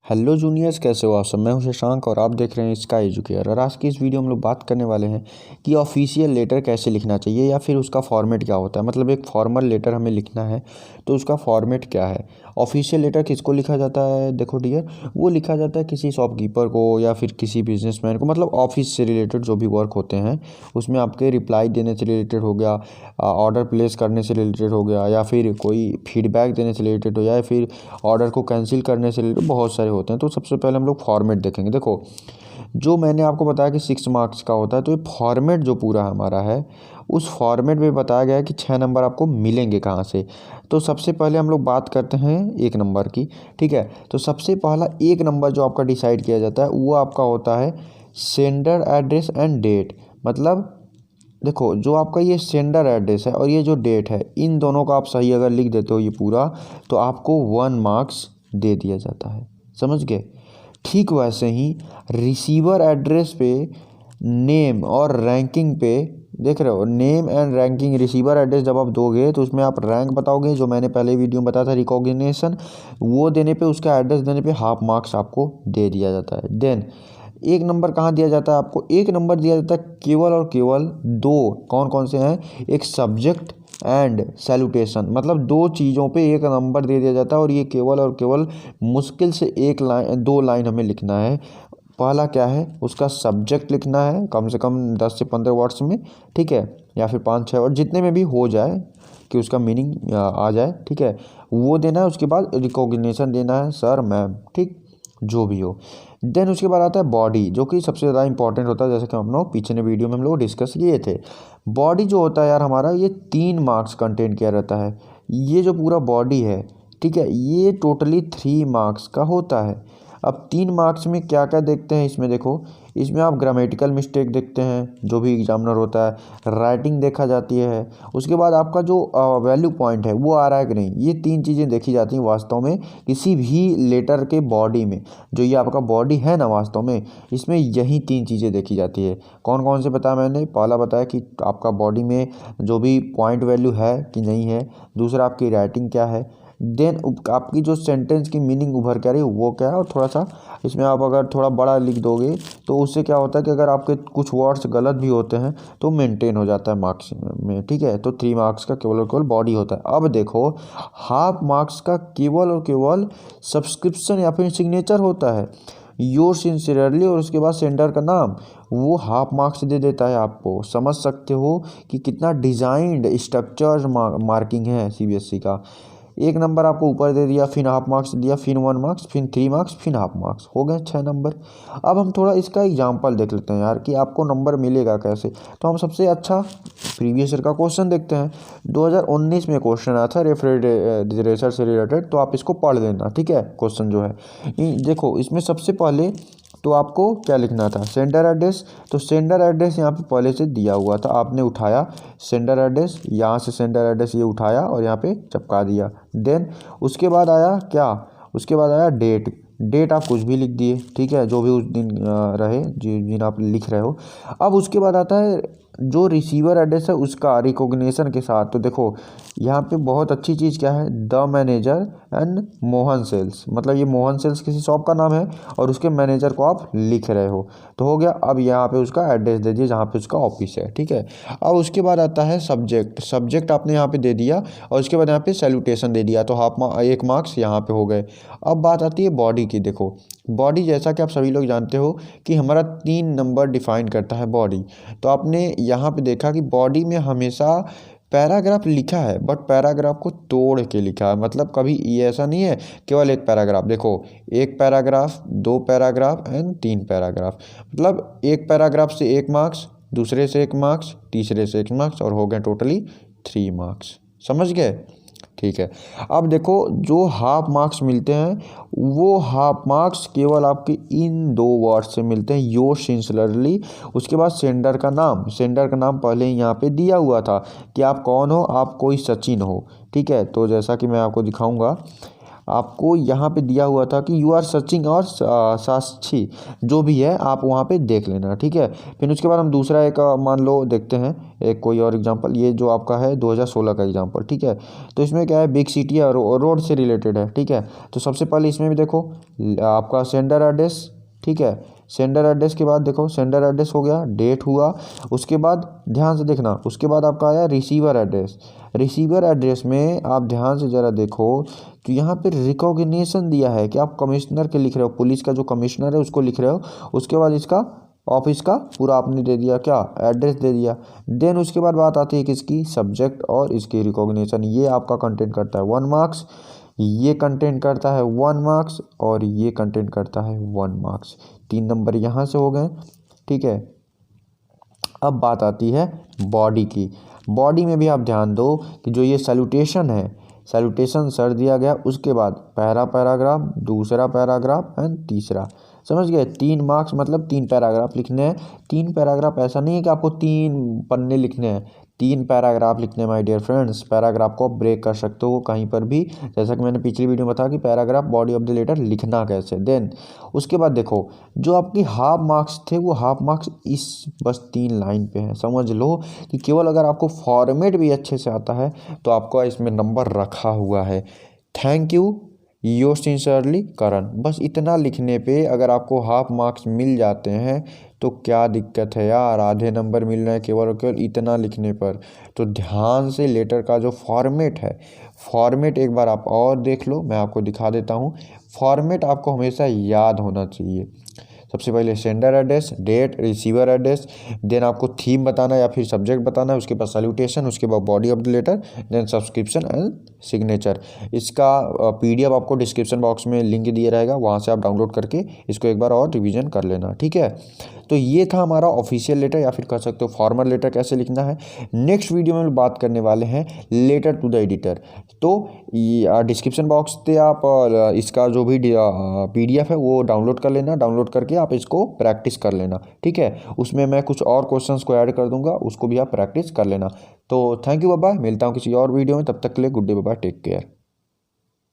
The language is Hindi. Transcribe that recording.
हेलो जूनियर्स, कैसे हो आप सब। मैं हूं शशांक और आप देख रहे हैं स्काई एजुकेयर। और आज की इस वीडियो में हम लोग बात करने वाले हैं कि ऑफिशियल लेटर कैसे लिखना चाहिए या फिर उसका फॉर्मेट क्या होता है। मतलब एक फॉर्मल लेटर हमें लिखना है तो उसका फॉर्मेट क्या है। ऑफिशियल लेटर किसको लिखा जाता है, देखो डियर, वो लिखा जाता है किसी शॉपकीपर को या फिर किसी बिजनेसमैन को। मतलब ऑफिस से रिलेटेड जो भी वर्क होते हैं उसमें आपके रिप्लाई देने से रिलेटेड हो गया, ऑर्डर प्लेस करने से रिलेटेड हो गया, या फिर कोई फीडबैक देने से रिलेटेड हो, या फिर ऑर्डर को कैंसिल करने से रिलेटेड बहुत सारे होते हैं। तो सबसे पहले हम लोग फॉर्मेट देखेंगे। देखो, जो मैंने आपको बताया कि 6 मार्क्स का होता है, तो ये फॉर्मेट जो पूरा हमारा है उस फॉर्मेट में बताया गया है कि 6 नंबर आपको मिलेंगे कहाँ से। तो सबसे पहले हम लोग बात करते हैं 1 नंबर की। ठीक है, तो सबसे पहला 1 नंबर जो आपका डिसाइड किया जाता है वो आपका होता है सेंडर एड्रेस एंड डेट। मतलब देखो, जो आपका ये सेंडर एड्रेस है और ये जो डेट है, इन दोनों का आप सही अगर लिख देते हो ये पूरा, तो आपको 1 मार्क्स दे दिया जाता है। समझ गए। ठीक वैसे ही रिसीवर एड्रेस पे नेम और रैंकिंग पे, देख रहे हो, name and ranking. Receiver address जब आप दोगे तो उसमें आप रैंक बताओगे, जो मैंने पहले वीडियो में बताया था रिकॉग्निशन, वो देने पे, उसका एड्रेस देने पे हाफ मार्क्स आपको दे दिया जाता है। देन 1 नंबर कहाँ दिया जाता है आपको, 1 नंबर दिया जाता है केवल और केवल 2, कौन कौन से हैं, एक सब्जेक्ट एंड सैल्यूटेशन। मतलब 2 चीज़ों पे 1 नंबर दे दिया जाता है और ये केवल और केवल मुश्किल से 1 लाइन 2 लाइन हमें लिखना है। पहला क्या है, उसका सब्जेक्ट लिखना है कम से कम 10 से 15 वर्ड्स में। ठीक है, या फिर 5-6 वर्ड जितने में भी हो जाए कि उसका मीनिंग आ जाए। ठीक है, वो देना है। उसके बाद रिकॉग्निशन देना है, सर मैम, ठीक, जो भी हो। देन उसके बाद आता है बॉडी, जो कि सबसे ज़्यादा इंपॉर्टेंट होता है, जैसे कि हम लोग पीछे ने वीडियो में हम लोग डिस्कस किए थे। बॉडी जो होता है यार हमारा, ये 3 मार्क्स कंटेंट किया रहता है। ये जो पूरा बॉडी है, ठीक है, ये टोटली 3 मार्क्स का होता है। अब 3 मार्क्स में क्या क्या देखते हैं इसमें, देखो, इसमें आप ग्रामेटिकल मिस्टेक देखते हैं जो भी एग्जामिनर होता है, राइटिंग देखा जाती है, उसके बाद आपका जो वैल्यू पॉइंट है वो आ रहा है कि नहीं, ये 3 चीज़ें देखी जाती हैं वास्तव में किसी भी लेटर के बॉडी में। जो ये आपका बॉडी है ना, वास्तव में इसमें यही 3 चीज़ें देखी जाती है। कौन कौन से बताया मैंने, पहला बताया कि आपका बॉडी में जो भी पॉइंट वैल्यू है कि नहीं है, दूसरा आपकी राइटिंग क्या है, देन आपकी जो सेंटेंस की मीनिंग उभर के आ रही है वो क्या है। और थोड़ा सा इसमें आप अगर थोड़ा बड़ा लिख दोगे तो उससे क्या होता है कि अगर आपके कुछ वर्ड्स गलत भी होते हैं तो मेंटेन हो जाता है मार्क्स में। ठीक है, तो 3 मार्क्स का केवल और केवल बॉडी होता है। अब देखो, हाफ मार्क्स का केवल और केवल सब्सक्रिप्शन या फिर सिग्नेचर होता है, योर सिंसियरली, और उसके बाद सेंडर का नाम, वो हाफ मार्क्स दे देता है आपको। समझ सकते हो कि कितना डिजाइंड स्ट्रक्चर मार्किंग है सीबीएसई का। 1 नंबर आपको ऊपर दे दिया, फिर हाफ मार्क्स दिया, फिर 1 मार्क्स, फिर 3 मार्क्स, फिर हाफ मार्क्स, हो गए 6 नंबर। अब हम थोड़ा इसका एग्जाम्पल देख लेते हैं यार कि आपको नंबर मिलेगा कैसे। तो हम सबसे अच्छा प्रीवियस ईयर का क्वेश्चन देखते हैं। 2019 में क्वेश्चन आया था रेफ्रिजरेटर से रिलेटेड, तो आप इसको पढ़ लेना। ठीक है, क्वेश्चन जो है देखो, इसमें सबसे पहले तो आपको क्या लिखना था, सेंडर एड्रेस। तो सेंडर एड्रेस यहाँ पे पहले से दिया हुआ था, आपने उठाया सेंडर एड्रेस, यहाँ से सेंडर एड्रेस ये उठाया और यहाँ पे चिपका दिया। देन उसके बाद आया क्या, उसके बाद आया डेट। डेट आप कुछ भी लिख दिए, ठीक है, जो भी उस दिन रहे, जिस दिन आप लिख रहे हो। अब उसके बाद आता है जो रिसीवर एड्रेस है उसका रिकॉग्निशन के साथ। तो देखो, यहाँ पे बहुत अच्छी चीज़ क्या है, the manager and Mohan sales. मतलब ये मोहन सेल्स किसी शॉप का नाम है और उसके मैनेजर को आप लिख रहे हो, तो हो गया। अब यहाँ पे उसका एड्रेस दे दिए जहाँ पे उसका ऑफिस है। ठीक है, अब उसके बाद आता है सब्जेक्ट। सब्जेक्ट आपने यहाँ पे दे दिया और उसके बाद यहाँ पे सैल्यूटेशन दे दिया, तो 1 मार्क्स यहाँ पे हो गए। अब बात आती है बॉडी की। देखो, बॉडी जैसा कि आप सभी लोग जानते हो कि हमारा 3 नंबर डिफाइन करता है बॉडी। तो आपने यहाँ पे देखा कि बॉडी में हमेशा पैराग्राफ लिखा है, बट पैराग्राफ को तोड़ के लिखा है। मतलब कभी ये ऐसा नहीं है केवल 1 पैराग्राफ। देखो, 1 पैराग्राफ, 2 पैराग्राफ एंड 3 पैराग्राफ। मतलब 1 पैराग्राफ से 1 मार्क्स, दूसरे से 1 मार्क्स, तीसरे से 1 मार्क्स, और हो गए टोटली 3 मार्क्स। समझ गए। ठीक है, अब देखो, जो हाफ मार्क्स मिलते हैं वो हाफ मार्क्स केवल आपके इन 2 वर्ड से मिलते हैं, योर सिंसियरली। उसके बाद सेंडर का नाम, सेंडर का नाम पहले ही यहाँ पे दिया हुआ था कि आप कौन हो, आप कोई सचिन हो। ठीक है, तो जैसा कि मैं आपको दिखाऊंगा, आपको यहाँ पे दिया हुआ था कि यू आर सर्चिंग और साक्षी जो भी है आप वहाँ पे देख लेना, ठीक है। फिर उसके बाद हम दूसरा एक मान लो देखते हैं एक कोई और एग्जांपल, ये जो आपका है 2016 का एग्जांपल, ठीक है। तो इसमें क्या है, बिग सिटी और रोड से रिलेटेड है, ठीक है। तो सबसे पहले इसमें भी देखो आपका सेंडर एड्रेस, ठीक है। सेंडर एड्रेस के बाद देखो सेंडर एड्रेस हो गया, डेट हुआ, उसके बाद ध्यान से देखना, उसके बाद आपका आया रिसीवर एड्रेस। रिसीवर एड्रेस में आप ध्यान से ज़रा देखो तो यहाँ पे रिकॉग्निशन दिया है कि आप कमिश्नर के लिख रहे हो, पुलिस का जो कमिश्नर है उसको लिख रहे हो। उसके बाद इसका ऑफिस का पूरा आपने दे दिया, क्या एड्रेस दे दिया। देन उसके बाद बात आती है किसकी, सब्जेक्ट और इसकी रिकॉग्निशन। ये आपका कंटेंट करता है 1 मार्क्स, ये कंटेंट करता है 1 मार्क्स और ये कंटेंट करता है 1 मार्क्स। 3 नंबर यहाँ से हो गए, ठीक है। अब बात आती है बॉडी की। बॉडी में भी आप ध्यान दो कि जो ये सैल्यूटेशन है, सैल्यूटेशन सर दिया गया, उसके बाद पहला पैराग्राफ, दूसरा पैराग्राफ एंड तीसरा, समझ गए। 3 मार्क्स मतलब 3 पैराग्राफ लिखने हैं। 3 पैराग्राफ ऐसा नहीं है कि आपको 3 पन्ने लिखने हैं, 3 पैराग्राफ लिखने हैं माय डियर फ्रेंड्स। पैराग्राफ को ब्रेक कर सकते हो कहीं पर भी, जैसा कि मैंने पिछली वीडियो में बताया कि paragraph body of the letter लिखना कैसे। देन उसके बाद देखो जो आपकी हाफ मार्क्स थे वो हाफ मार्क्स इस बस 3 लाइन पे हैं। समझ लो कि केवल अगर आपको फॉर्मेट भी अच्छे से आता है तो आपका इसमें नंबर रखा हुआ है। थैंक यू योर सिंसियरली करण। बस इतना लिखने पे अगर आपको हाफ मार्क्स मिल जाते हैं तो क्या दिक्कत है यार, आधे नंबर मिल रहे हैं केवल और केवल इतना लिखने पर। तो ध्यान से लेटर का जो फॉर्मेट है, फॉर्मेट एक बार आप और देख लो, मैं आपको दिखा देता हूँ। फॉर्मेट आपको हमेशा याद होना चाहिए। सबसे पहले sender address, date, receiver address, then आपको थीम बताना या फिर सब्जेक्ट बताना है, उसके बाद सैल्यूटेशन, उसके बाद body of the letter, then subscription and signature. इसका पीडीएफ आपको डिस्क्रिप्शन बॉक्स में लिंक दिया रहेगा, वहाँ से आप डाउनलोड करके इसको एक बार और रिवीजन कर लेना, ठीक है। तो ये था हमारा ऑफिशियल लेटर या फिर कह सकते हो फॉर्मल लेटर कैसे लिखना है। नेक्स्ट वीडियो में बात करने वाले हैं लेटर टू द एडिटर। तो डिस्क्रिप्शन बॉक्स से आप इसका जो भी पीडीएफ है वो डाउनलोड कर लेना, डाउनलोड करके आप इसको प्रैक्टिस कर लेना, ठीक है। उसमें मैं कुछ और क्वेश्चंस को ऐड कर दूंगा, उसको भी आप प्रैक्टिस कर लेना। तो थैंक यू, बाय बाय, मिलता हूँ किसी और वीडियो में, तब तक के लिए good day, bye bye, take care.